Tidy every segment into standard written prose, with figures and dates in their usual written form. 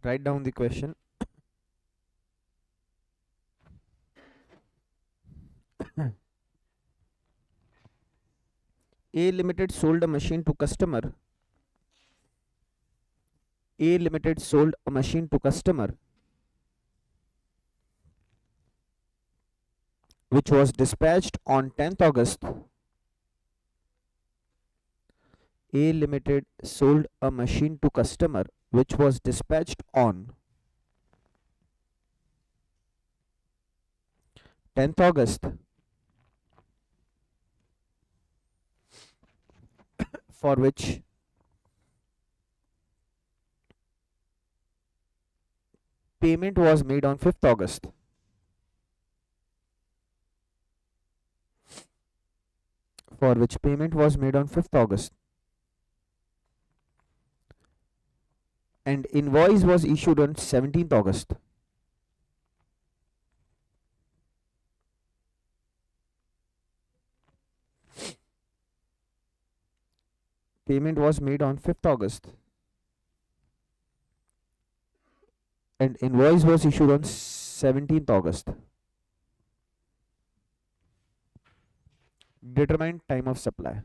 Write down the question. A Limited sold a machine to customer. A Limited sold a machine to customer which was dispatched on 10th August. A Limited sold a machine to customer which was dispatched on 10th August, for which payment was made on 5th August. For which payment was made on 5th August. And invoice was issued on 17th August. Payment was made on 5th August. And invoice was issued on 17th August. Determine time of supply.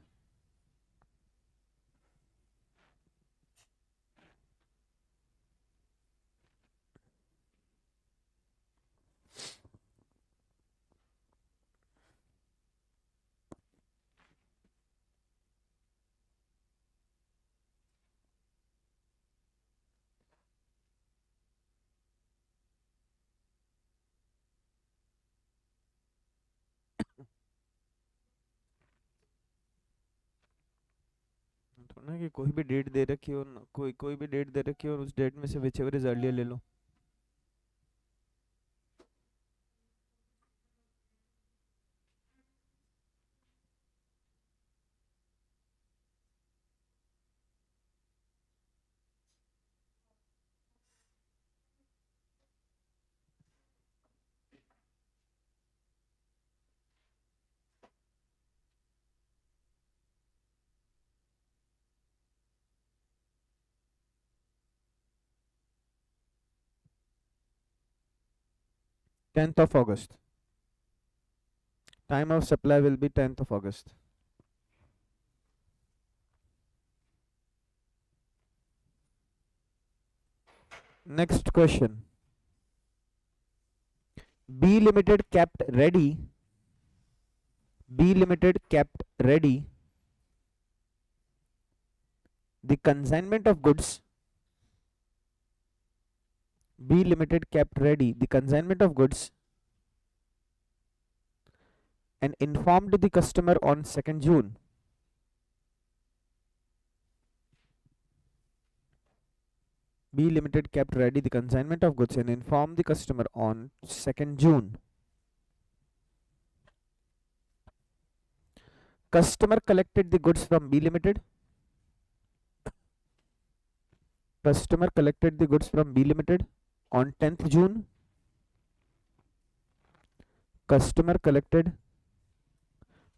तो ना कि कोई भी date दे रखी हो, कोई कोई भी डेट दे रखी हो और उस डेट में से विच एवर इज अर्लियर ले लो. 10th of August. Time of supply will be 10th of August. Next question. B Limited kept ready. B Limited kept ready the consignment of goods. B Limited kept ready the consignment of goods and informed the customer on 2nd June. B Limited kept ready the consignment of goods and informed the customer on 2nd June. Customer collected the goods from B Limited. Customer collected the goods from B Limited on 10th June. Customer collected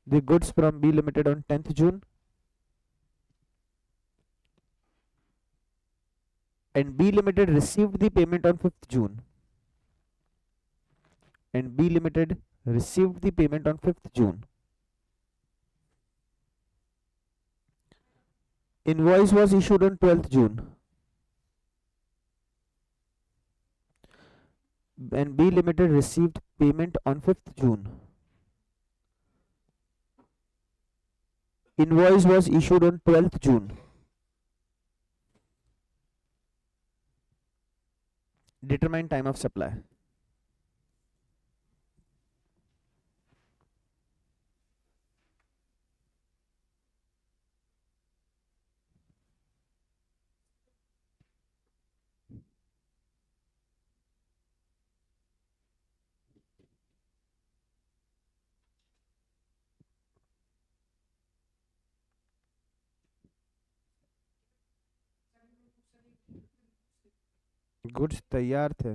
the goods from B Limited on 10th June. And B Limited received the payment on 5th June. And B Limited received the payment on 5th June. Invoice was issued on 12th June. And B Limited received payment on 5th June. Invoice was issued on 12th June. Determine time of supply. Goods तैयार थे.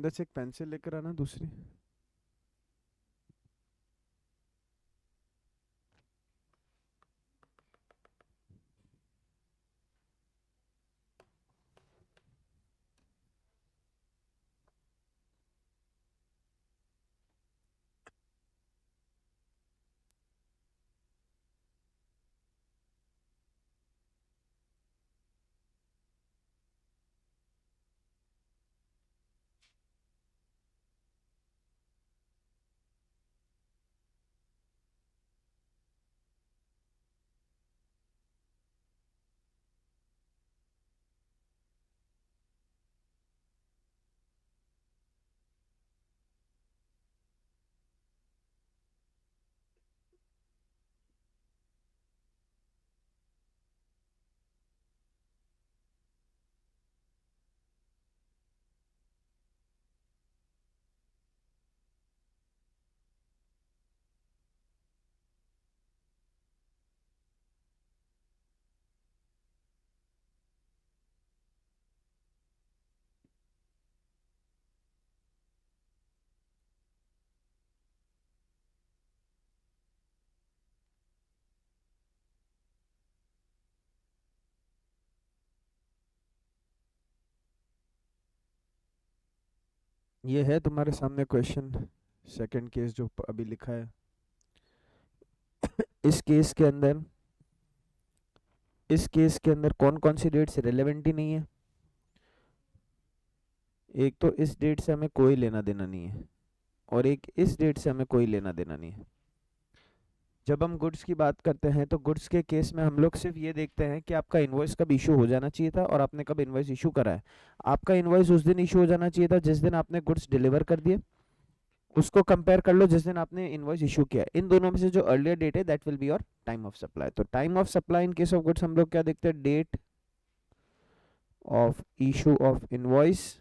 अंदर से एक pencil लेकर आना दूसरी। ये है तुम्हारे सामने क्वेश्चन, सेकंड केस जो अभी लिखा है। इस केस के अंदर इस केस के अंदर कौन कौन सी डेट्स रिलेवेंट ही नहीं है। एक तो इस डेट से हमें कोई लेना देना नहीं है, और एक इस डेट से हमें कोई लेना देना नहीं है। जब हम गुड्स की बात करते हैं तो गुड्स के केस में हम लोग सिर्फ ये देखते हैं कि आपका इनवॉइस कब इशू हो जाना चाहिए था और आपने कब इनवॉइस इशू करा है। आपका इनवॉइस उस दिन इशू हो जाना चाहिए था जिस दिन आपने गुड्स डिलीवर कर दिए, उसको कंपेयर कर लो जिस दिन आपने इनवॉइस इशू किया। इन दोनों में से जो अर्लियर डेट है that will be your time of supply. तो time of supply in case of goods हम लोग क्या देखते हैं, date of issue of invoice,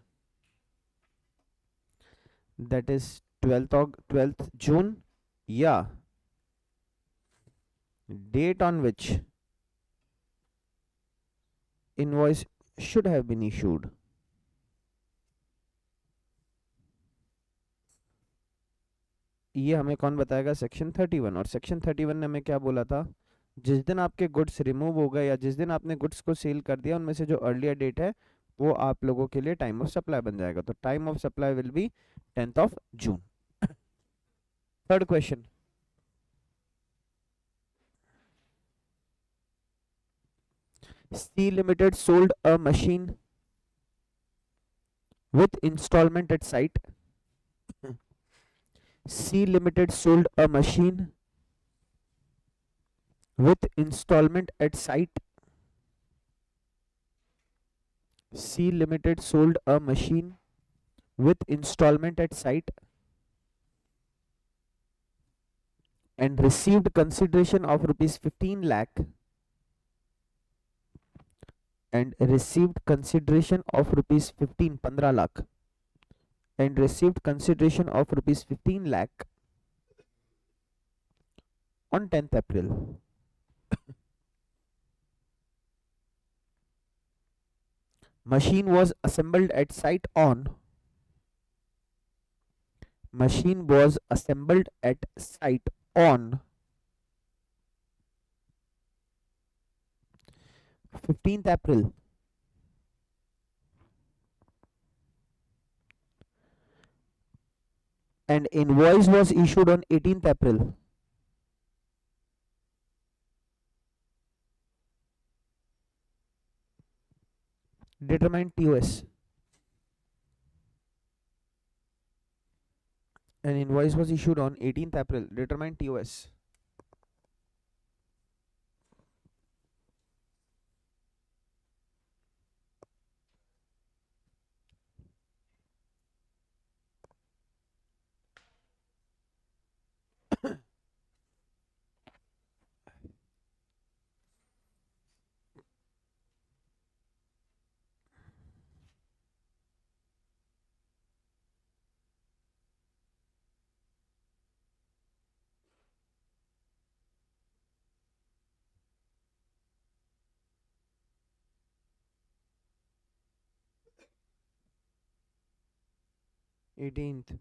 that is 12th June, या date on which invoice should have been issued। ये हमें कौन बताएगा, सेक्शन 31। और सेक्शन 31 ने हमें क्या बोला था, जिस दिन आपके गुड्स रिमूव हो गए या जिस दिन आपने गुड्स को सेल कर दिया, उनमें से जो अर्लियर डेट है वो आप लोगों के लिए टाइम ऑफ सप्लाई बन जाएगा। तो time of supply will be 10th of June। Third question, C Limited sold a machine with installment at site। C Limited sold a machine with installment at site। C Limited sold a machine with installment at site and received consideration of rupees 15 lakh and received consideration of rupees 15 lakh and received consideration of rupees 15 lakh on 10th April। Machine was assembled at site on Machine was assembled at site on 15th April and invoice was issued on 18th April। Determine TOS। An invoice was issued on 18th April। Determine TOS। 18th।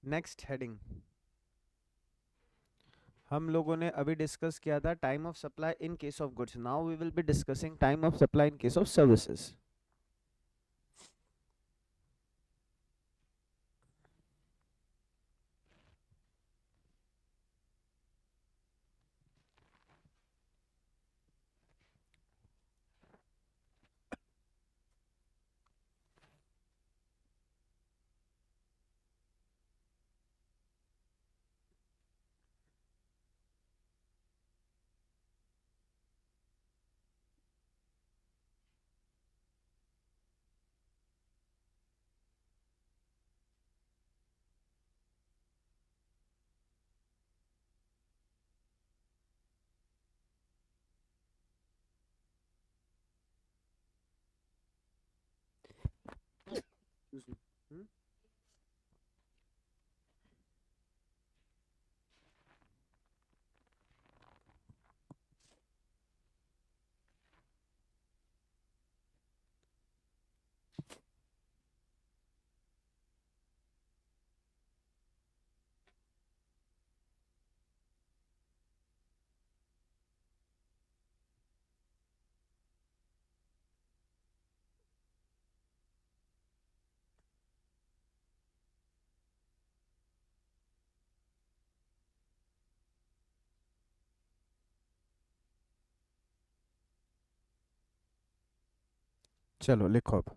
Next heading, हम लोगों ने अभी discuss किया था time of supply in case of goods. Now we will be discussing time of supply in case of services. चलो लिखो अब।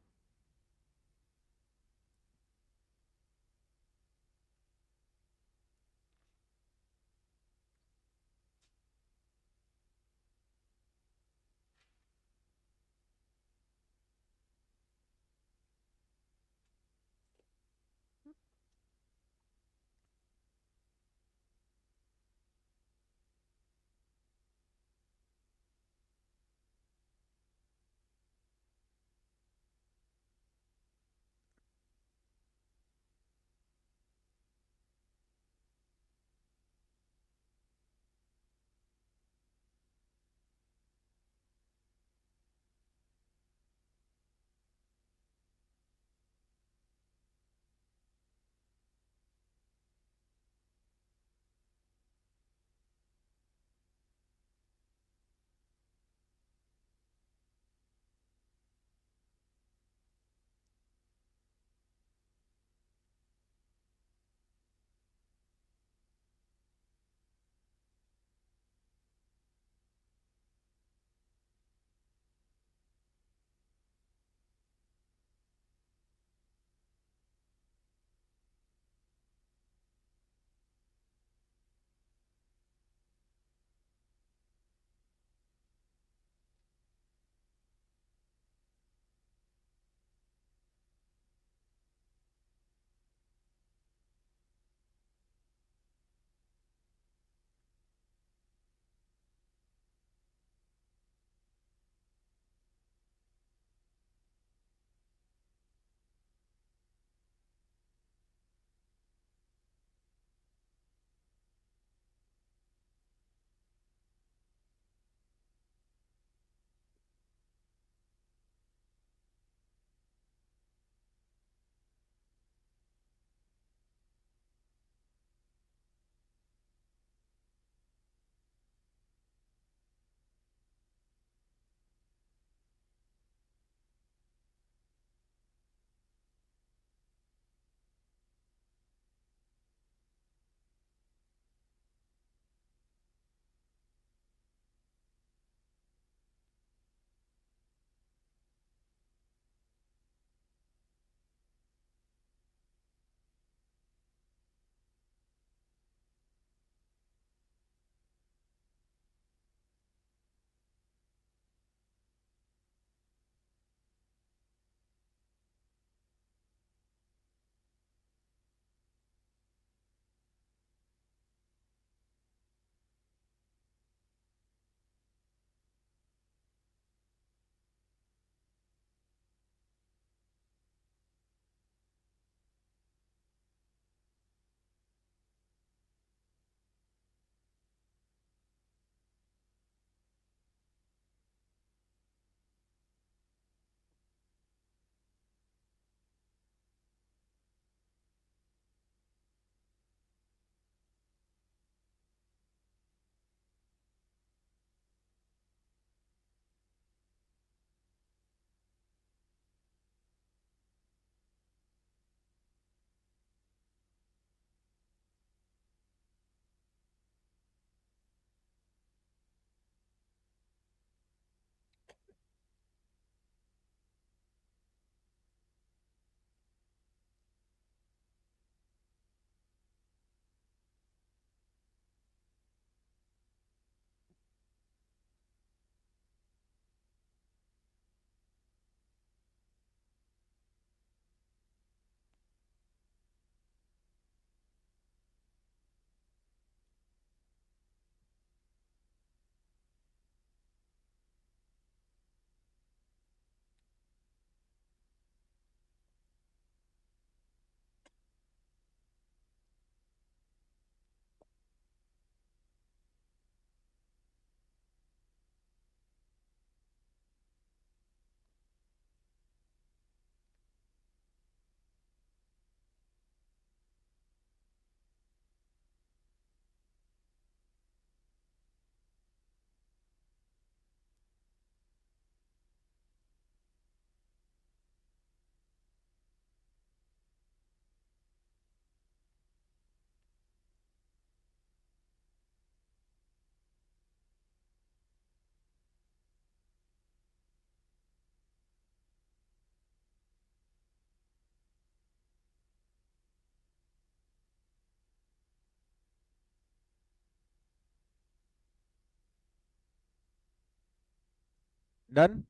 Done.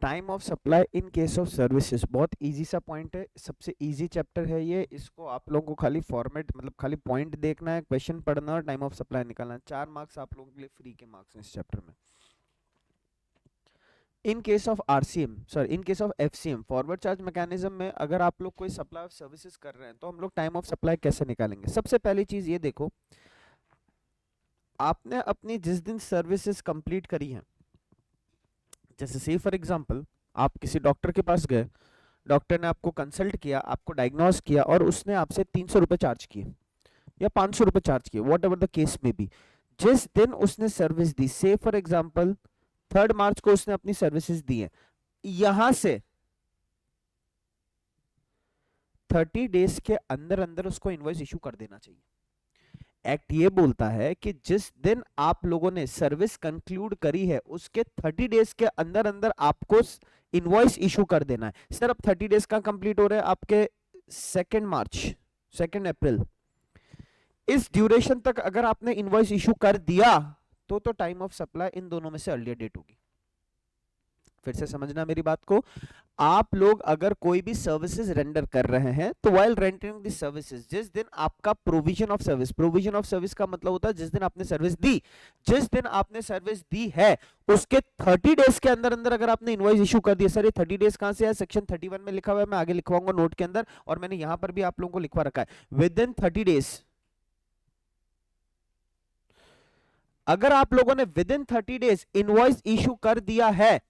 Time of supply in case of services, बहुत इजी सा पॉइंट है, सबसे इजी चैप्टर है ये। इसको आप लोगों को खाली फॉर्मेट मतलब खाली पॉइंट देखना है, क्वेश्चन पढ़ना और टाइम ऑफ सप्लाई निकालना है। 4 मार्क्स आप लोगों के लिए फ्री के मार्क्स हैं इस चैप्टर में। इन case of RCM, sorry in case of FCM, forward charge mechanism में अगर आप लोग कोई सप्लाई ऑफ सर्विसेज कर रहे हैं तो हम लोग टाइम ऑफ सप्लाई कैसे निकालेंगे? सबसे पहली चीज ये देखो, आपने अपनी जिस दिन सर्विसेज कंप्लीट करी हैं, जैसे सी फॉर एग्जांपल आप किसी डॉक्टर के पास गए, डॉक्टर ने आपको कंसल्ट किया, आपको डायग्नोस किया और उसने आपसे 300 रुपए चार्ज किए या 500 रुपए चार्ज किए, वॉट एवर द केस में बी। जिस दिन उसने सर्विस दी, से फॉर एग्जांपल 3 मार्च को उसने अपनी सर्विसेज दी है, यहां से 30 डेज के अंदर अंदर उसको इनवॉइस इशू कर देना चाहिए। एक्ट ये बोलता है कि जिस दिन आप लोगों ने सर्विस कंक्लूड करी है उसके 30 डेज के अंदर अंदर आपको इनवॉइस इशू कर देना है। सर अब 30 डेज का कंप्लीट हो रहे हैं आपके 2 मार्च, 2 अप्रैल, इस ड्यूरेशन तक अगर आपने इनवॉइस इशू कर दिया तो टाइम ऑफ सप्लाई इन दोनों में से अर्लियर डेट होगी। फिर से समझना मेरी बात को, आप लोग अगर कोई भी सर्विसेज रेंडर कर रहे हैं तो व्हाइल रेंडरिंग द सर्विसेज, जिस दिन आपका provision of service, provision of service का मतलब होता है जिस दिन आपने सर्विस दी, जिस दिन आपने सर्विस दी है उसके 30 डेज के अंदर अंदर अगर आपने इनवॉइस इशू कर दिया। सर ये 30 डेज कहां से है? सेक्शन 31 में लिखा हुआ है, मैं आगे लिखवाऊंगा नोट के अंदर, और मैंने यहां पर भी आप लोगों को लिखवा रखा है विद इन 30 डेज। अगर आप लोगों ने with in 30 days invoice issue कर दिया है,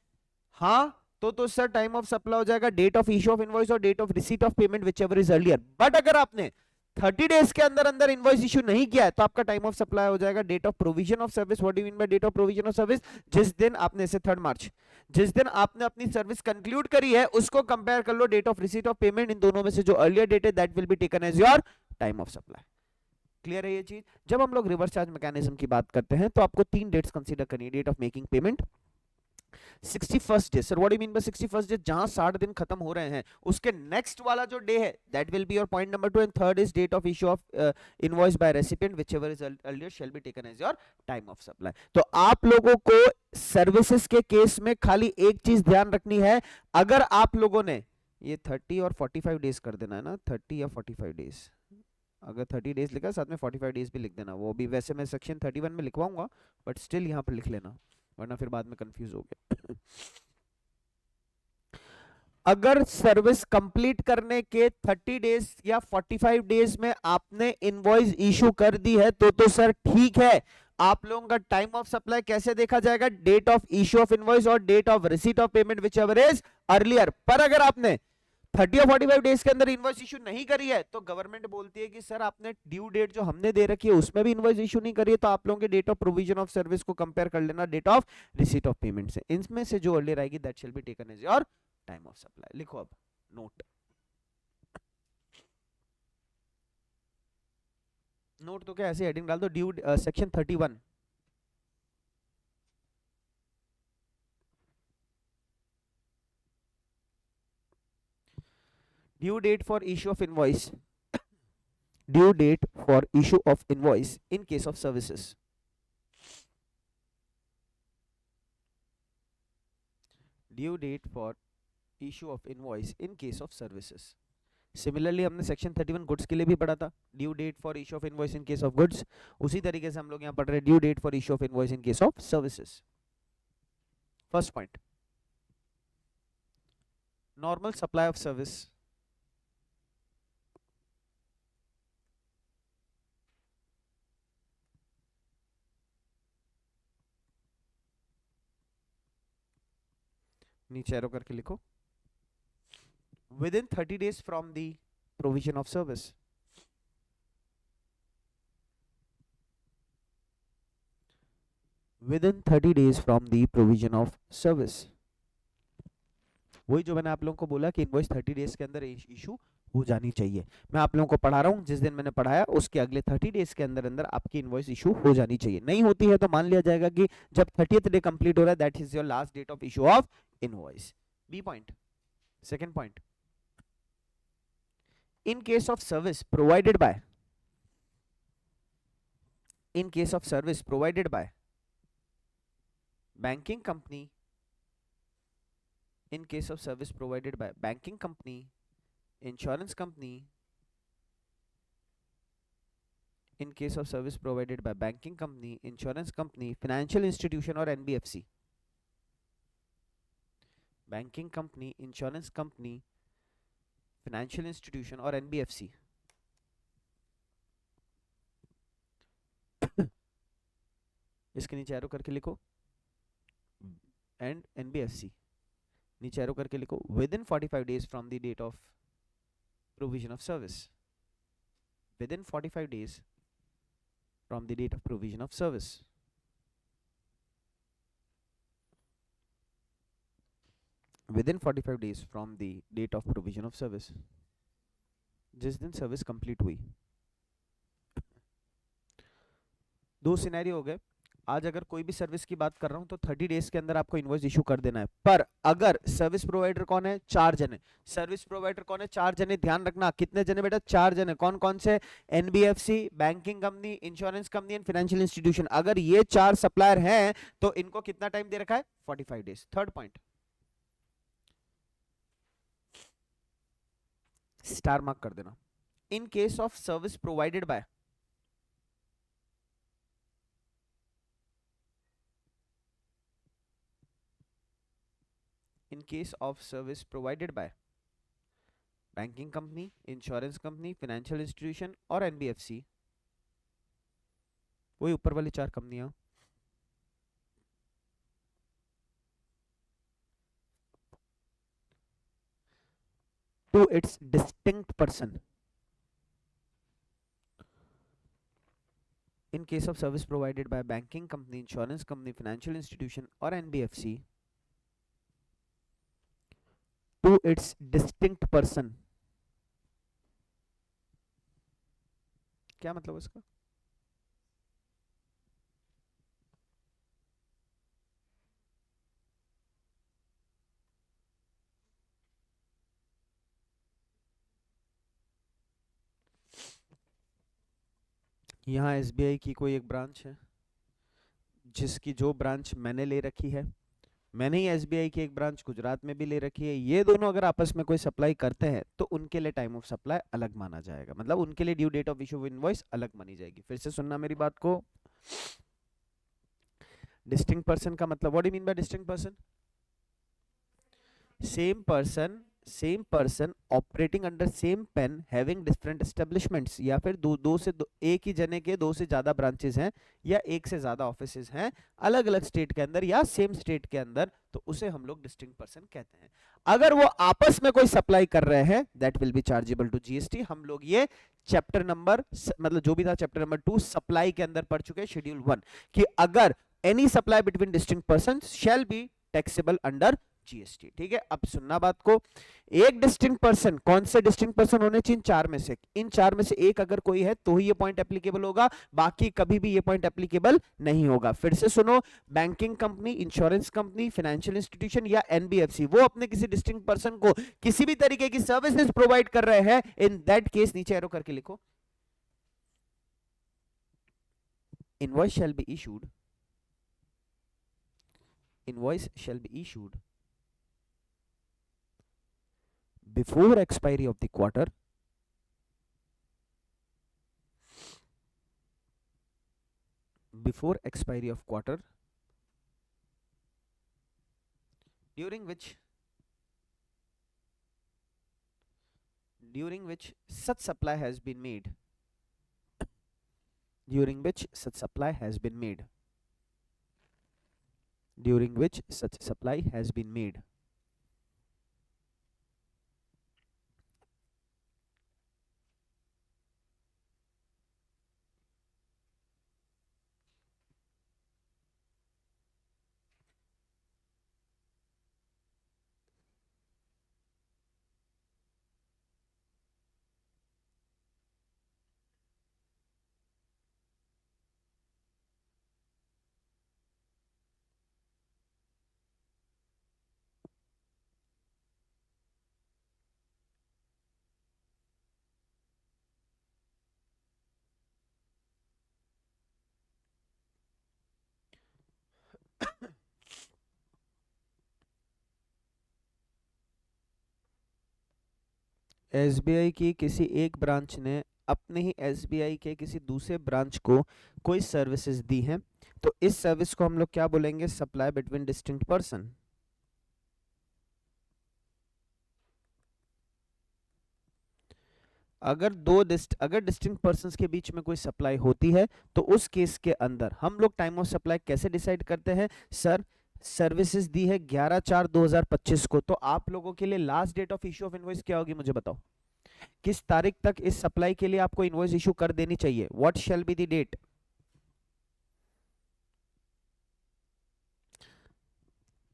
हाँ, तो सर टाइम ऑफ सप्लाई हो जाएगा date of issue of invoice और date of receipt of payment whichever is earlier. But अगर आपने 30 डेज के अंदर अंदर इनवॉइस इशू नहीं किया है तो आपका टाइम ऑफ सप्लाई हो जाएगा date of provision of service. What do you mean by date of provision of service? जिस दिन आपने, से 3 मार्च, जिस दिन आपने अपनी सर्विस कंक्लूड करी है उसको कंपेयर कर लो date of receipt of payment, इन दोनों में से जो अर्लियर डेट है that will be taken as your time of supply. Clear है ये चीज? जब हम लोग रिवर्स चार्ज मैकेनिज्म की बात करते हैं तो आपको 3 डेट्स कंसीडर करनी है, date of making payment, 61st day. Sir what do you mean by 61st day? जहां 60 दिन खत्म हो रहे हैं उसके नेक्स्ट वाला जो डे है that will be your point number 2, and third is date of issue of invoice by recipient whichever is earlier shall be taken as your time of supply. तो आप लोगों को सर्विसेज के केस में खाली एक चीज ध्यान रखनी है, अगर आप लोगों ने ये 30 और 45 डेज कर देना है ना, 30 या 45 डेज, अगर 30 डेज लिखा साथ में 45 डेज भी लिख देना, वो भी वैसे मैं सेक्शन 31 में लिखवाऊंगा बट स्टिल यहां पर लिख लेना वरना फिर बाद में कंफ्यूज हो गया। अगर सर्विस कंप्लीट करने के 30 डेज या 45 डेज में आपने इनवॉइस इशू कर दी है तो सर ठीक है, आप लोगों का टाइम ऑफ सप्लाई कैसे देखा जाएगा? Date of issue of invoice और date of receipt of payment whichever is earlier. पर अगर आपने 30 या 45 डेज के अंदर इनवॉइस इशू नहीं करी है तो गवर्नमेंट बोलती है कि सर आपने ड्यू डेट जो हमने दे रखी है उसमें भी इनवॉइस इशू नहीं करी है, तो आप लोगों के date of provision of service को कंपेयर कर लेना date of receipt of payment से, इनमें से जो अर्लियर आएगी that shall be taken as your time of supply. लिखो अब नोट, नोट तो क्या ऐसे हेडिंग डाल दो, due section 31, due date for issue of invoice, due date for issue of invoice in case of services, due date for issue of invoice in case of services. Similarly हमने section 31 goods के लिए भी पढ़ा था, due date for issue of invoice in case of goods, उसी तरीके से हम लोग यहां पढ़ रहे हैं due date for issue of invoice in case of services. First point, normal supply of service, नीचे एरो करके लिखो, within 30 days from the provision of service, within 30 days from the provision of service। वही जो मैंने आप लोगों को बोला कि इनवॉइस 30 डेज के अंदर इशू हो जानी चाहिए, मैं आप लोगों को पढ़ा रहा हूं, जिस दिन मैंने पढ़ाया उसके अगले 30 डेज के अंदर अंदर आपकी इनवॉइस इशू हो जानी चाहिए। नहीं होती है तो मान लिया जाएगा कि जब 30th डे कंप्लीट हो रहा है that is your last date of issue of invoice. B point, second point, in case of service provided by, in case of service provided by banking company in case of service provided by banking company, insurance company in case of service provided by banking company, insurance company, financial institution or NBFC. Banking company, insurance company, financial institution और NBFC. इसके नीचे arrow करके लिखो and NBFC. नीचे arrow करके लिखो within 45 days from the date of provision of service. Within 45 days from the date of provision of service. Within 45 days from the date of provision of service. जिस दिन service complete हुई. दो scenario हो गए. आज अगर कोई भी सर्विस की बात कर रहा हूं तो 30 डेज के अंदर आपको इनवॉइस इशू कर देना है. पर अगर सर्विस प्रोवाइडर कौन है? 4 जने. सर्विस प्रोवाइडर कौन है? 4 जने. ध्यान रखना कितने जने बेटा? 4 जने. कौन कौन से? NBFC, banking company, insurance company and financial institution. अगर ये 4 सप्लायर हैं तो इनको कितना टाइम दे रखा है? 45 days. Third point star mark कर देना. इन case of service provided by in case of service provided by banking company, insurance company, financial institution और NBFC. वही ऊपर वाली 4 कंपनियां. To its distinct person. In case of service provided by banking company, insurance company, financial institution or NBFC. To its distinct person. क्या मतलब इसका? यहाँ SBI की कोई एक ब्रांच है जिसकी जो ब्रांच मैंने ले रखी है. मैंने ही SBI की एक ब्रांच गुजरात में भी ले रखी है. ये दोनों अगर आपस में कोई सप्लाई करते हैं तो उनके लिए टाइम ऑफ सप्लाई अलग माना जाएगा. मतलब उनके लिए due date of issue of invoice अलग मानी जाएगी. फिर से सुनना मेरी बात को. डिस्टिंक्ट पर्सन का मतलब what do you mean by distinct person? Same person operating under same PAN having different establishments. या फिर एक ही जने के 2 से ज्यादा ब्रांचेस हैं या एक से ज्यादा ऑफिसेज हैं अलग अलग स्टेट के अंदर या सेम स्टेट के अंदर, तो उसे हम लोग डिस्टिंक्ट पर्सन कहते हैं. अगर वो आपस में कोई सप्लाई कर रहे हैं that will be chargeable to GST. हम लोग ये चैप्टर नंबर मतलब जो भी था चैप्टर नंबर 2 सप्लाई के अंदर पढ़ चुके हैं, शेड्यूल 1, कि अगर any supply between distinct person shall be taxable under GST. ठीक है. अब सुनना बात को. एक डिस्टिंक्ट पर्सन, कौन से डिस्टिंक्ट पर्सन होने चाहिए? 4 में से. इन 4 में से एक अगर कोई है तो ही ये पॉइंट एप्लीकेबल होगा, बाकी कभी भी ये पॉइंट एप्लीकेबल नहीं होगा. फिर से सुनो. Banking company, insurance company, financial institution या एनबीएफसी वो अपने किसी डिस्टिंक्ट पर्सन को किसी भी तरीके की सर्विसेज प्रोवाइड कर रहे हैं, इन दैट केस नीचे एरो करके लिखो, invoice shall be issued. Invoice shall be issued before expiry of the quarter during which such supply has been made. During which such supply has been made. During which such supply has been made. SBI की किसी एक branch ने अपने ही SBI के किसी दूसरे branch को कोई सर्विसेज दी हैं, तो इस सर्विस को हम लोग क्या बोलेंगे? Supply between distinct person. अगर डिस्टिंक्ट पर्सन्स के बीच में कोई सप्लाई होती है, तो उस केस के अंदर हम लोग टाइम ऑफ सप्लाई कैसे डिसाइड करते हैं? सर, सर्विसेज दी है 11/4/2025 को, तो आप लोगों के लिए last date of issue of invoice क्या होगी? मुझे बताओ, किस तारीख तक इस सप्लाई के लिए आपको इनवॉइस इशू कर देनी चाहिए? What shall be the date?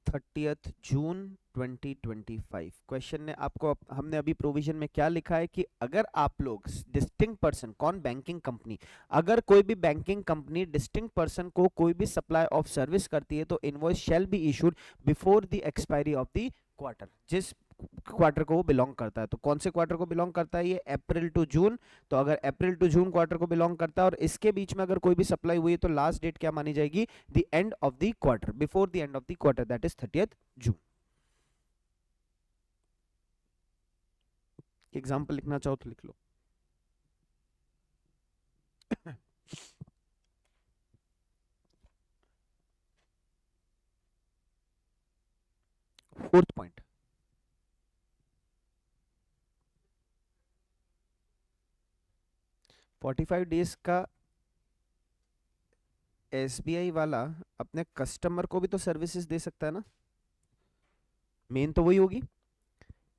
30 June 2025। Question ने आपको, हमने अभी प्रोविजन में क्या लिखा है कि अगर आप लोग डिस्टिंक्ट पर्सन, कौन? बैंकिंग कंपनी, अगर कोई भी बैंकिंग कंपनी डिस्टिंक्ट पर्सन को कोई भी सप्लाई ऑफ सर्विस करती है, तो invoice shall be issued before the expiry of the quarter. जिस क्वार्टर को वो बिलोंग करता है, तो कौन से क्वार्टर को बिलोंग करता है? ये अप्रैल टू जून। तो अगर अप्रैल टू जून क्वार्टर को बिलोंग करता है और इसके बीच में अगर कोई भी सप्लाई हुई है, तो लास्ट डेट क्या मानी जाएगी? The end of the quarter, before the end of the quarter, that is 30th June. Example लिखना चाहो तो लिख लो। फोर्थ पॉइंट, 45 डेज का एसबीआई वाला अपने कस्टमर को भी तो सर्विसेज दे सकता है ना? मेन तो वही होगी।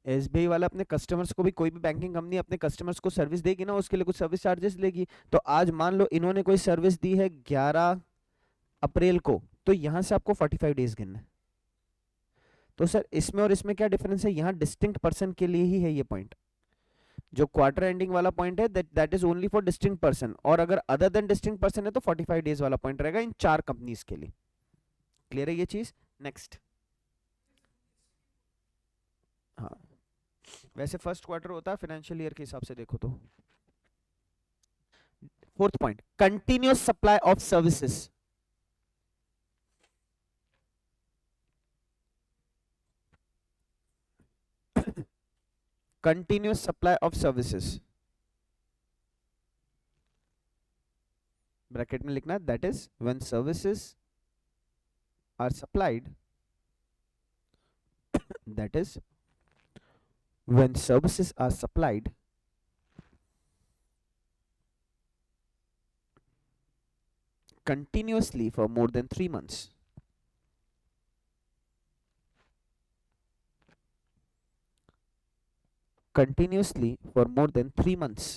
एसबीआई वाला अपने कस्टमर्स को भी, कोई भी बैंकिंग कंपनी अपने कस्टमर्स को सर्विस देगी ना, उसके लिए कुछ सर्विस चार्जेस लेगी। तो आज मान लो इन्होंने कोई सर्विस दी है 11 अप्रैल को, तो यहां से आपको 45 डेज गिनना है। तो सर, इसमें और इसमें क्या डिफरेंस है? यहाँ डिस्टिंक्ट पर्सन के लिए ही है ये पॉइंट। जो क्वार्टर एंडिंग वाला पॉइंट है, that is only for distinct person, और अगर अदर देन डिस्टिंक्ट पर्सन है तो 45 डेज वाला पॉइंट रहेगा इन 4 कंपनीज के लिए। क्लियर है ये चीज? नेक्स्ट। हाँ, वैसे फर्स्ट क्वार्टर होता है फाइनेंशियल ईयर के हिसाब से देखो तो। Fourth point, continuous supply of services. Continuous supply of services, bracket में लिखना, that is when services are supplied, that is when services are supplied continuously for more than 3 months, continuously for more than 3 months।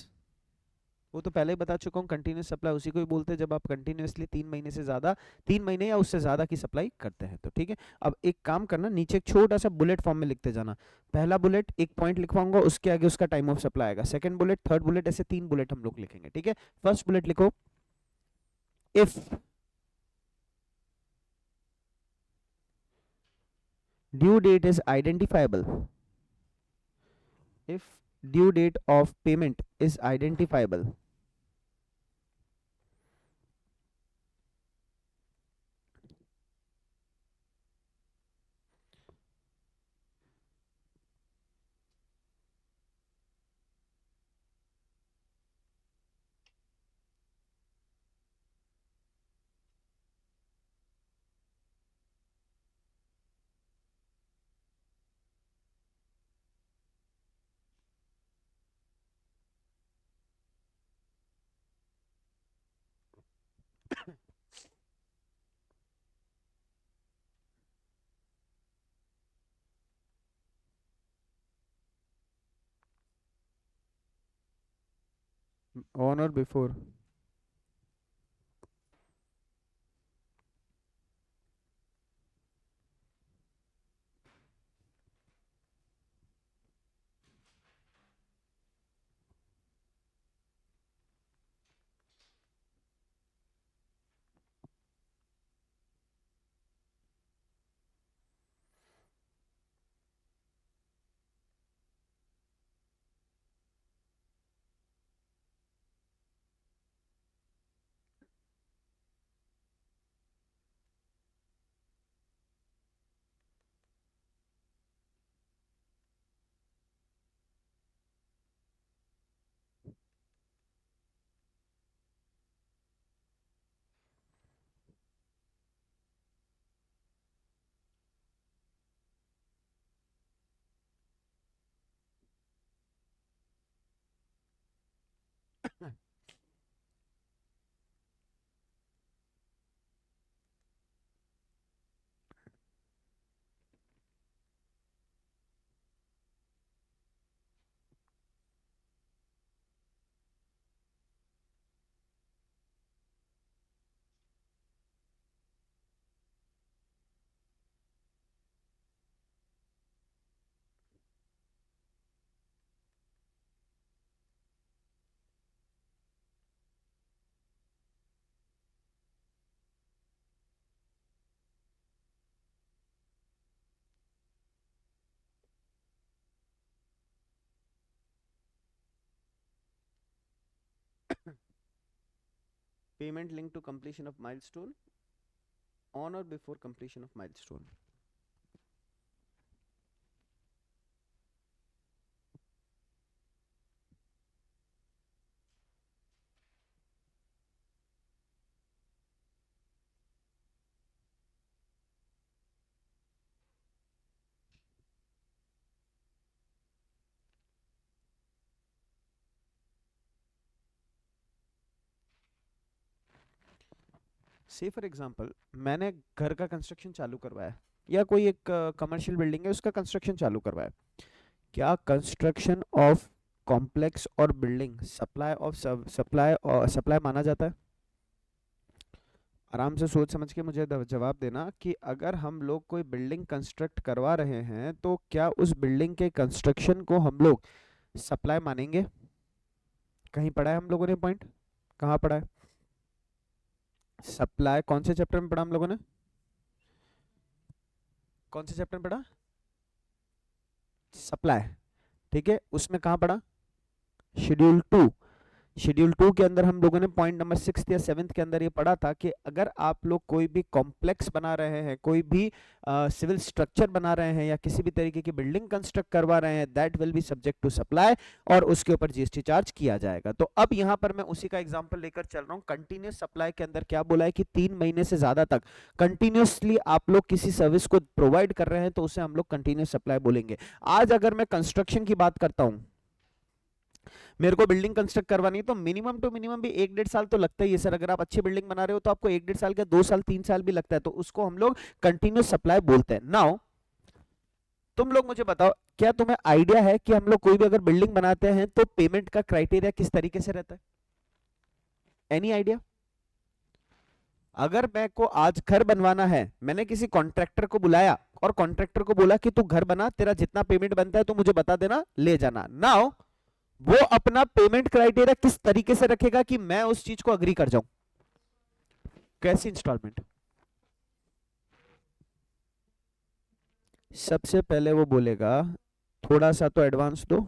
वो तो पहले ही बता चुका हूँ, continuous supply उसी को ही बोलते हैं जब आप कंटिन्यूसली 3 महीने से ज्यादा, 3 महीने या उससे ज्यादा की सप्लाई करते हैं। तो ठीक है, अब एक काम करना, नीचे एक छोटा सा बुलेट फॉर्म में लिखते जाना। पहला बुलेट एक पॉइंट लिखवाऊंगा, उसके आगे उसका टाइम ऑफ सप्लाई आएगा, सेकंड बुलेट, थर्ड बुलेट, ऐसे 3 बुलेट हम लोग लिखेंगे। ठीक है, फर्स्ट बुलेट लिखो, if due date is identifiable, if due date of payment is identifiable, on or before, payment link to completion of milestone on और before completion of milestone. से for example मैंने घर का कंस्ट्रक्शन चालू करवाया, या कोई एक कमर्शियल बिल्डिंग है उसका कंस्ट्रक्शन चालू करवाया। क्या कंस्ट्रक्शन ऑफ कॉम्प्लेक्स और बिल्डिंग सप्लाई माना जाता है? आराम से सोच समझ के मुझे जवाब देना कि अगर हम लोग कोई बिल्डिंग कंस्ट्रक्ट करवा रहे हैं तो क्या उस बिल्डिंग के कंस्ट्रक्शन को हम लोग सप्लाई मानेंगे? कहीं पढ़ा है हम लोगों ने पॉइंट? कहाँ पढ़ा है सप्लाई? कौन से चैप्टर में पढ़ा हम लोगों ने? कौन से चैप्टर में पढ़ा सप्लाई? ठीक है, उसमें कहाँ पढ़ा? शेड्यूल 2। शेड्यूल 2 के अंदर हम लोगों ने पॉइंट नंबर 6 या 7 के अंदर ये पढ़ा था कि अगर आप लोग कोई भी कॉम्प्लेक्स बना रहे हैं, कोई भी सिविल स्ट्रक्चर बना रहे हैं या किसी भी तरीके की बिल्डिंग कंस्ट्रक्ट करवा रहे हैं, that will be subject to supply और उसके ऊपर जीएसटी चार्ज किया जाएगा। तो अब यहां पर मैं उसी का एग्जांपल लेकर चल रहा हूं। कंटिन्यूस सप्लाई के अंदर क्या बोला है कि 3 महीने से ज्यादा तक कंटिन्यूसली आप लोग किसी सर्विस को प्रोवाइड कर रहे हैं तो उसे हम लोग कंटिन्यूस सप्लाई बोलेंगे। आज अगर मैं कंस्ट्रक्शन की बात करता हूं, मेरे को बिल्डिंग कंस्ट्रक्ट करवानी है तो मिनिमम टू मिनिमम भी 1-1.5 साल तो लगता ही है सर। अगर आप अच्छी बिल्डिंग बना रहे हो तो आपको 1-1.5 साल का 2 साल 3 साल भी लगता है, तो उसको हम लोग कंटिन्यूस सप्लाई बोलते हैं। नाउ तुम लोग मुझे बताओ, क्या तुम्हें आइडिया है कि हम लोग कोई भी अगर बिल्डिंग बनाते हैं तो पेमेंट का क्राइटेरिया किस तरीके से रहता है? Any idea? अगर मैं को आज घर बनवाना है, मैंने किसी कॉन्ट्रैक्टर को बुलाया और कॉन्ट्रैक्टर को बोला कि तू घर बना, तेरा जितना पेमेंट बनता है तो मुझे बता देना, ले जाना। नाउ वो अपना पेमेंट क्राइटेरिया किस तरीके से रखेगा कि मैं उस चीज को अग्री कर जाऊं? कैसी इंस्टॉलमेंट? सबसे पहले वो बोलेगा थोड़ा सा तो एडवांस दो,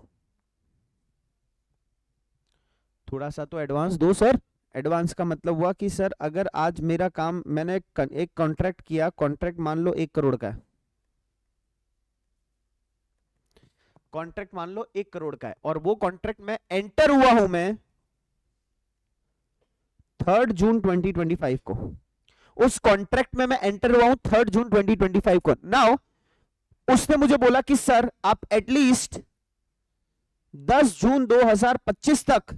थोड़ा सा तो एडवांस दो सर। एडवांस का मतलब हुआ कि सर अगर आज मेरा काम, मैंने एक कॉन्ट्रैक्ट किया, कॉन्ट्रैक्ट मान लो 1 करोड़ का है, कॉन्ट्रैक्ट मान लो 1 करोड़ का है और वो कॉन्ट्रैक्ट में एंटर हुआ हूं मैं 3 जून 2025 को। उस कॉन्ट्रैक्ट में मैं एंटर हुआ हूं 3 जून 2025 को। नाउ उसने मुझे बोला कि सर आप एटलीस्ट 10 जून 2025 तक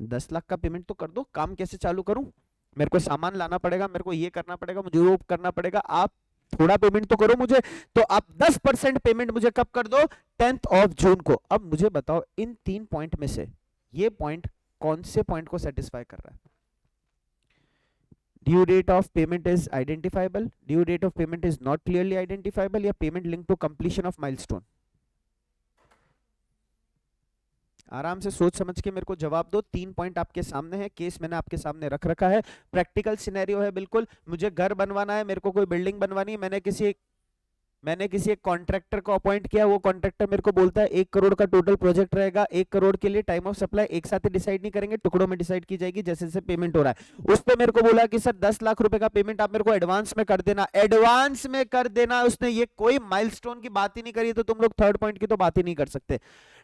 10 लाख का पेमेंट तो कर दो। काम कैसे चालू करूं? मेरे को सामान लाना पड़ेगा, मेरे को ये करना पड़ेगा, मुझे वो करना पड़ेगा, आप थोड़ा पेमेंट तो करो मुझे। तो आप 10% पेमेंट मुझे कब कर दो? 10 जून को। अब मुझे बताओ इन 3 पॉइंट में से ये पॉइंट कौन से पॉइंट को सेटिस्फाई कर रहा है? Due date of payment is identifiable, due date of payment is not clearly identifiable, या payment link to completion of milestone? आराम से सोच समझ के मेरे को जवाब दो। 3 पॉइंट आपके सामने है, केस मैंने आपके सामने रख रखा है, प्रैक्टिकल सिनेरियो है बिल्कुल। मुझे घर बनवाना है, मेरे को कोई बिल्डिंग बनवानी है, मैंने किसी एक कॉन्ट्रैक्टर को अपॉइंट किया, वो कॉन्ट्रैक्टर मेरे को बोलता है 1 करोड़ का टोटल प्रोजेक्ट रहेगा, 1 करोड़ के लिए टाइम ऑफ सप्लाई एक साथ ही डिसाइड नहीं करेंगे, टुकड़ों में डिसाइड की जाएगी जैसे जैसे पेमेंट हो रहा है। उस पे मेरे को बोला कि सर 10 लाख रुपए का पेमेंट आप मेरे को एडवांस में कर देना, एडवांस में कर देना। उसने ये कोई माइलस्टोन की बात ही नहीं करी, तो तुम लोग थर्ड पॉइंट की तो बात ही नहीं कर सकते।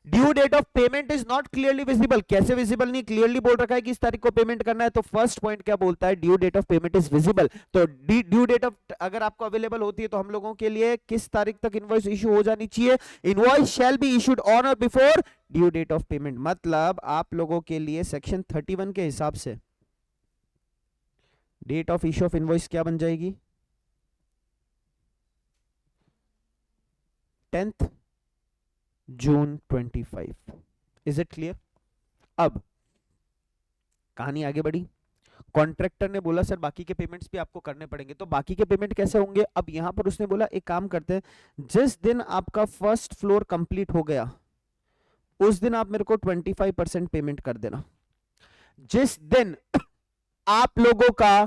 Due date of payment is not clearly visible, कैसे विजिबल नहीं? क्लियरली बोल रखा है कि इस तारीख को पेमेंट करना है, तो फर्स्ट पॉइंट क्या बोलता है? Due date of payment is visible. तो ड्यू डेट ऑफ अगर आपको अवेलेबल होती है तो हम लोगों के लिए किस तारीख तक इनवॉइस इशू हो जानी चाहिए? Invoice shall be issued on और before due date of payment. मतलब आप लोगों के लिए सेक्शन 31 के हिसाब से date of issue of invoice क्या बन जाएगी? 10th June 25। Is it clear? अब कहानी आगे बढ़ी। कॉन्ट्रैक्टर ने बोला सर बाकी के पेमेंट्स भी आपको करने पड़ेंगे, तो बाकी के पेमेंट कैसे होंगे? अब यहां पर उसने बोला एक काम करते हैं, जिस दिन आपका फर्स्ट फ्लोर कंप्लीट हो गया उस दिन आप मेरे को 25% पेमेंट कर देना। जिस दिन आप लोगों का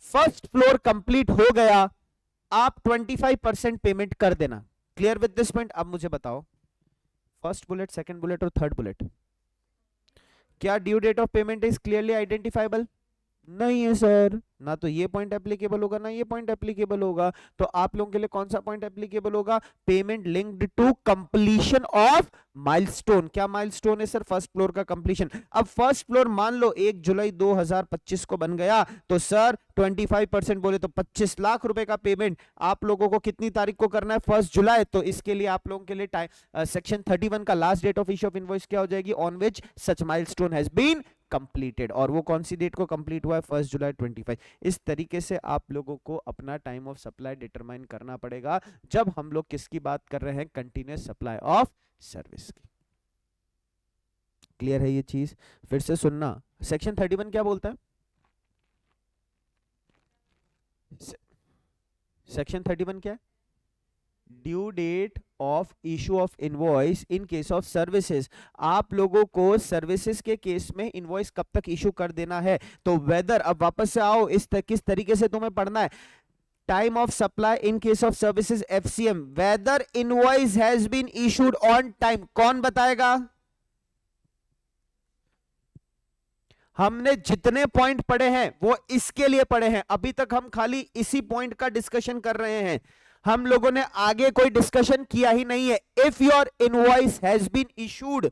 फर्स्ट फ्लोर कंप्लीट हो गया आप 25% पेमेंट कर देना। Clear with this point? अब मुझे बताओ फर्स्ट बुलेट, सेकंड बुलेट और थर्ड बुलेट, क्या due date of payment is clearly identifiable? नहीं है सर, ना तो ये पॉइंट एप्लीकेबल होगा ना ये पॉइंट एप्लीकेबल होगा। तो आप लोगों के लिए कौन सा पॉइंट एप्लीकेबल होगा? Payment linked to completion of milestone. क्या माइलस्टोन है सर? फर्स्ट फ्लोर का कंप्लीशन। अब फर्स्ट फ्लोर मान लो 1 जुलाई 2025 को बन गया, तो सर 25% बोले तो 25 लाख रुपए का पेमेंट आप लोगों को कितनी तारीख को करना है? 1 जुलाई। तो इसके लिए आप लोगों के लिए सेक्शन 31 का last date of issue of invoice क्या हो जाएगी? On which such milestone has been completed. और वो कौन सी डेट को कंप्लीट हुआ है? 1 जुलाई 25। इस तरीके से आप लोगों को अपना टाइम ऑफ सप्लाई डिटरमाइन करना पड़ेगा जब हम लोग किसकी बात कर रहे हैं? कंटिन्यूअस सप्लाई ऑफ सर्विस की। क्लियर है ये चीज? फिर से सुनना, सेक्शन 31 क्या बोलता है? सेक्शन 31 क्या है? Due date of issue of invoice in case of services. आप लोगों को सर्विसेज के केस में इनवॉइस कब तक इशू कर देना है? तो वेदर, अब वापस से आओ, किस तरीके से तुम्हें पढ़ना है? Time of supply in case of services FCM, whether invoice has been issued on time. कौन बताएगा? हमने जितने पॉइंट पढ़े हैं वो इसके लिए पढ़े हैं, अभी तक हम खाली इसी पॉइंट का डिस्कशन कर रहे हैं। हम लोगों ने आगे कोई डिस्कशन किया ही नहीं है। If your invoice has been issued,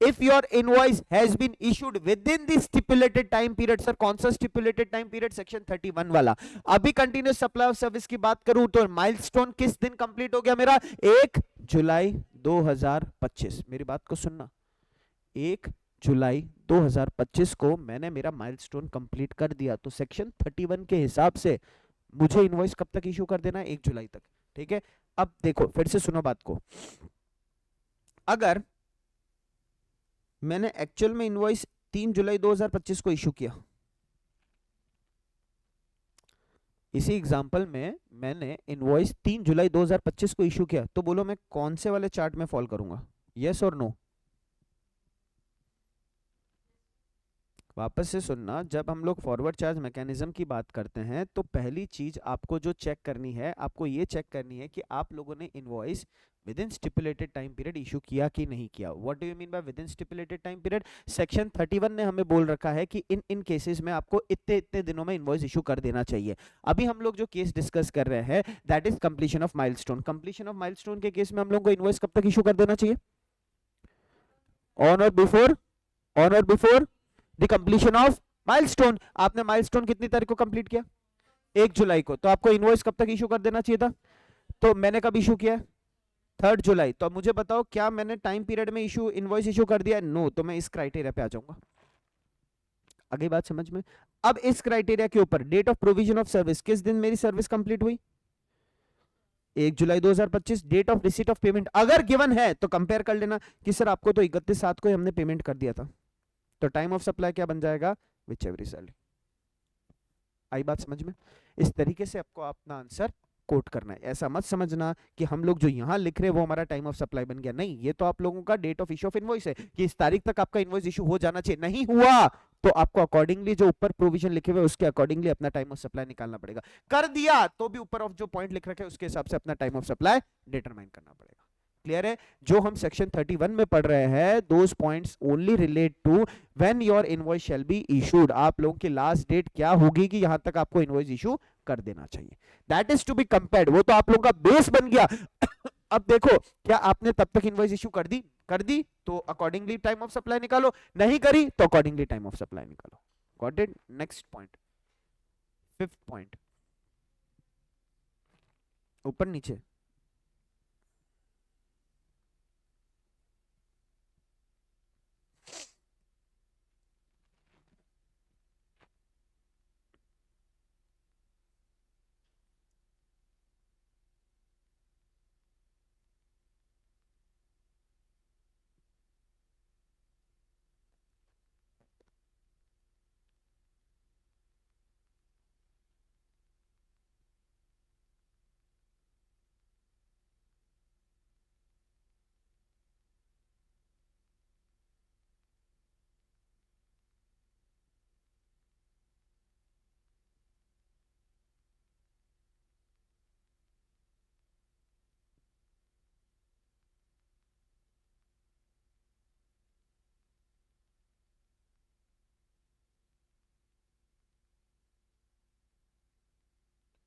if your invoice has been issued within the stipulated time period. Sir कौन सा स्टिपुलेटेड टाइम पीरियड? सेक्शन 31 वाला। अभी कंटिन्यूस सप्लाई ऑफ सर्विस की बात करूं तो माइलस्टोन किस दिन कंप्लीट हो गया मेरा? 1 जुलाई 2025। मेरी बात को सुनना, 1 जुलाई 2025 को मैंने मेरा माइलस्टोन कंप्लीट कर दिया, तो सेक्शन 31 के हिसाब से मुझे इनवॉइस कब तक इशू कर देना है? 1 जुलाई तक। ठीक है, अब देखो फिर से सुनो बात को। अगर मैंने एक्चुअल में इनवॉइस 3 जुलाई 2025 को इशू किया, इसी एग्जांपल में मैंने इनवॉइस 3 जुलाई 2025 को इशू किया, तो बोलो मैं कौन से वाले चार्ट में फॉल करूंगा? यस और नो? वापस से सुनना, जब हम लोग फॉरवर्ड चार्ज मैकेनिज्म की बात करते हैं तो पहली चीज आपको जो चेक करनी है, आपको ये चेक करनी है कि आप लोगों ने invoice with in stipulated time period issue किया कि नहीं किया। What do you mean bye with in stipulated time period? Section 31 ने हमें बोल रखा है कि इन केसेस में आपको इतने इतने दिनों में इनवॉइस इशू कर देना चाहिए। अभी हम लोग जो केस डिस्कस कर रहे हैं that is completion of milestone. Completion of milestone के केस में हम लोग को इनवॉइस कब तक इशू कर देना चाहिए? ऑन और बिफोर, ऑन और before the completion of milestone. आपने माइलस्टोन कितनी तारीख को कंप्लीट किया? 1 जुलाई को। तो आपको इनवॉइस कब तक इशू कर देना चाहिए था? तो मैंने कब इशू किया? 3 जुलाई। तो अब मुझे बताओ क्या मैंने टाइम पीरियड में इशू इनवॉइस इशू कर दिया? नो। तो मैं इस क्राइटेरिया पे आ जाऊंगा। अगली बात समझ में? अब इस क्राइटेरिया के ऊपर date of provision of service, किस दिन मेरी सर्विस कंप्लीट हुई? 1 July 2025। Date of receipt of payment अगर गिवन है तो कंपेयर कर लेना कि सर आपको तो 31/7 को ही हमने पेमेंट कर दिया था, तो टाइम ऑफ सप्लाई क्या बन जाएगा? Which every salary. आई बात समझ में? इस तरीके से आपको अपना आंसर कोट करना है। ऐसा मत समझना कि हम लोग जो यहां लिख रहे हैं वो हमारा टाइम ऑफ सप्लाई बन गया। नहीं, ये तो आप लोगों का date of issue of invoice है कि इस तारीख तक आपका इनवॉइस इशू हो जाना चाहिए। नहीं हुआ तो आपको अकॉर्डिंगली जो ऊपर प्रोविजन लिखे हुए उसके अकॉर्डिंगली अपना टाइम ऑफ सप्लाई निकालना पड़ेगा। कर दिया तो भी ऊपर ऑफ जो पॉइंट लिख रखे उसके हिसाब से अपना टाइम ऑफ सप्लाई डिटरमाइन करना पड़ेगा। क्लियर है? जो हम सेक्शन 31 में पढ़ रहे हैं those points only relate to when your invoice shall be issued. आप लोगों की लास्ट डेट क्या होगी कि यहां तक आपको इनवॉइस इशू कर देना चाहिए। That is to be compared. वो तो आप लोगों का बेस बन गया। अब देखो क्या आपने तब तक इनवॉइस इशू कर दी? कर दी तो अकॉर्डिंगली टाइम ऑफ सप्लाई निकालो, नहीं करी तो अकॉर्डिंगली टाइम ऑफ सप्लाई निकालो। Got it? Next point, 5th point, ऊपर नीचे।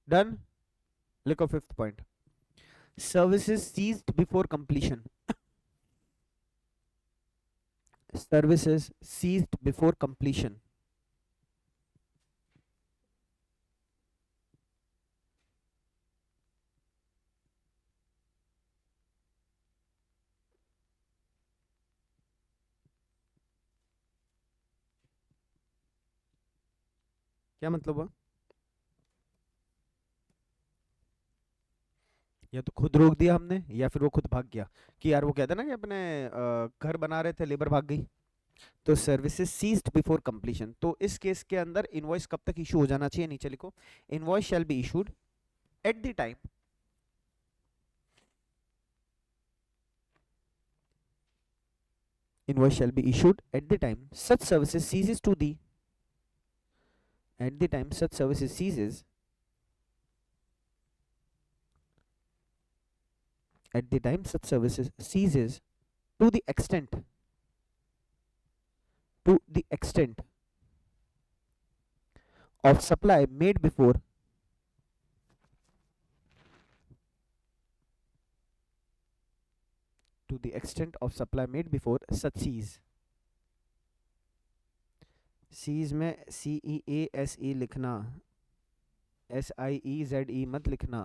डन। लिखो fifth point, services ceased before completion. Services ceased before completion. क्या मतलब हुआ? या तो खुद रोक दिया हमने, या फिर वो खुद भाग गया। कि यार वो कहते हैं ना कि अपने घर बना रहे थे, लेबर भाग गई। तो सर्विसेज सीज्ड बिफोर कंप्लीशन, तो इस केस के अंदर इनवॉइस कब तक इशू हो जाना चाहिए? नीचे लिखो, invoice shall be issued at the time, invoice shall be issued at the time such services ceases to the at the time such services ceases at the time such services ceases to the extent of supply made before to the extent of supply made before such cease। Cease में CEASE लिखना, SIEZE मत लिखना,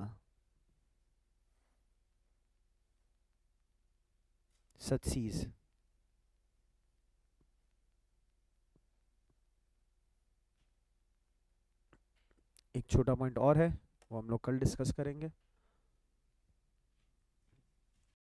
such cease। एक छोटा point और है, वो हम लोग कल डिस्कस करेंगे।